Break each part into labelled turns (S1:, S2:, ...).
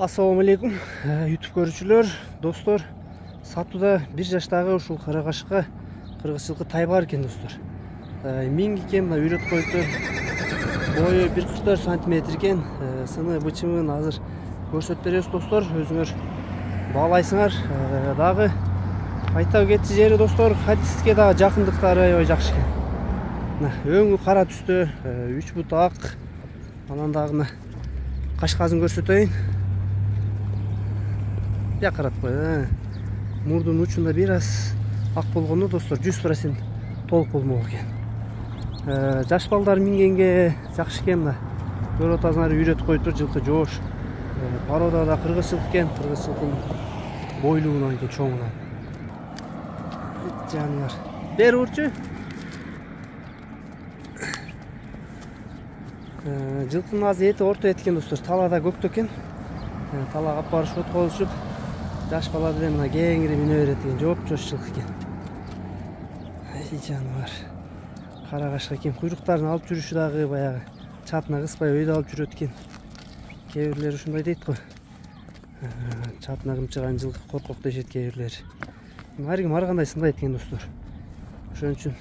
S1: Assalamu алейкум, YouTube көрүүчүлөр, достор. Сатуда 1 жаштагы ушул карагашка кыргызчылыкка тай бар экен, достор. Миң экен, мына үйрөт коюптур. Бою 1,44 см экен. Сыны бычымын азыр көрсөтүп беребиз, достор. Өзүңөр баалайсыңар. Дагы айта кетчи жери, достор, хадиске дагы жакындыктары аябай жакшы экен. Мына өңү кара түстө, 3 бут ак. Анан дагы кашказын көрсөтөйүн. Якарат кой. Мурдун учунда бир аз ак болгону, достор, 100% толук болмок экен. Жаш балдар мингенге жакшы экен. Мына көрүп атасыңар, үйрөт коюптур, жылкы жоош. Порода да кыргызчылык экен, кыргызчылыктын бойлугунан экен, чоңунан. Жаныбар. Бери урчу. Жылкынын азы эти орто эт экен, достор. Талада көктө экен. Талага алып барышып колушуп, жаш бала деле мына кеңири мине берет экен, жооп-жоош жылкы экен. Ай жаныбар. Карагашка экен, куйруктарын алып жүрүшү дагы баягы чатына кыспай өйдө алып жүрөт экен. Кээ бирлер ушундай дейт го. Чатына кымчыган жылкы коркок дешет кээ бирлер. Ар ким ар кандай сындайт экен, достор. Ошон үчүн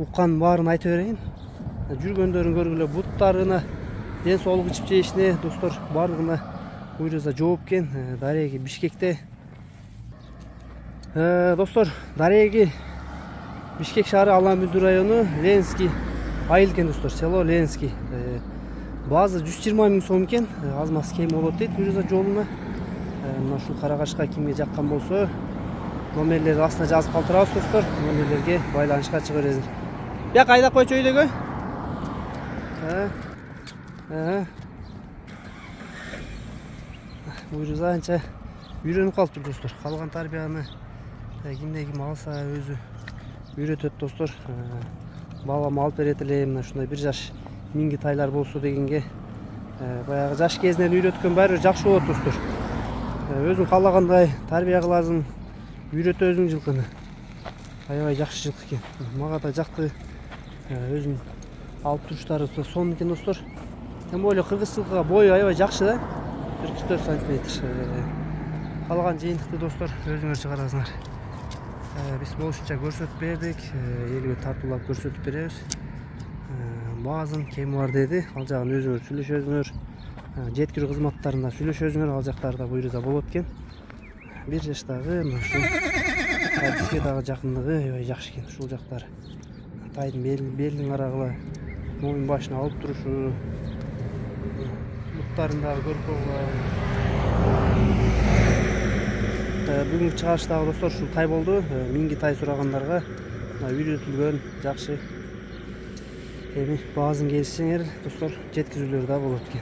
S1: уккандын баарын айта берейин. Жүргөндөрүн көргүлө, буттарына ден соолук ичип жешине, достор, бардыгына буйруза жооп экен. Дареги Бишкекте. Достор, Дареги Бишкек шаары, Ала-Мүлдү району, Ленский айыл экен, достор, село Ленский. Базы 120 000 сом экен. Аз мас кем болот дейт буйруза жолуна. Мына ушул карагашка кимге жаккан болсо, номерлерди астына жазып калтырабыз, достор. Номерлерге байланышка чыга бересиңер. Бияк айдап койчу өйдөгө. Буйруза анча үйрөнүп калыптыр, достор. Калган тарбияны кимде ким алса өзү үйрөтөт, достор. Балам алып берет эле, мына ушундай 1 жаш минги тайлар болсо дегенге баягы жаш кезинен үйрөткөн баары жакшы болот, достор. Өзүң каалагандай тарбия кыласың, үйрөтөсүң жылкыны. Аябай жакшы жылкы экен. Мага да жакты. Өзүм алып туруштары сонун экен, достор. Тем более кыргызчылыкка бою аябай жакшы да. 1,44 см. Калган жыйынтыкты, достор, өзүңөр чыгарасыңар. Биз болушунча көрсөтүп бердик, элге тартуулап көрсөтүп беребиз. Баазым кем бар деди, ал жагын өзүңөр сүйлөшөсүңөр. Жеткирүү кызматтарында сүйлөшөсүңөр, ал жактарда буйруза болот экен. 1 жаштагы мына ушул хадиске дагы жакындыгы аябай жакшы экен, ушул жактары. Тайдын белин арагыла моюн башына алып турушу, буттарын дагы көрүп койгула. Бүгүнкү чыгарыштагы, достор, ушул тай болду. Минги тай сурагандарга үйрөтүлгөн жакшы. Эми баазын келишсеңер, достор, жеткизүүлөр да болот экен.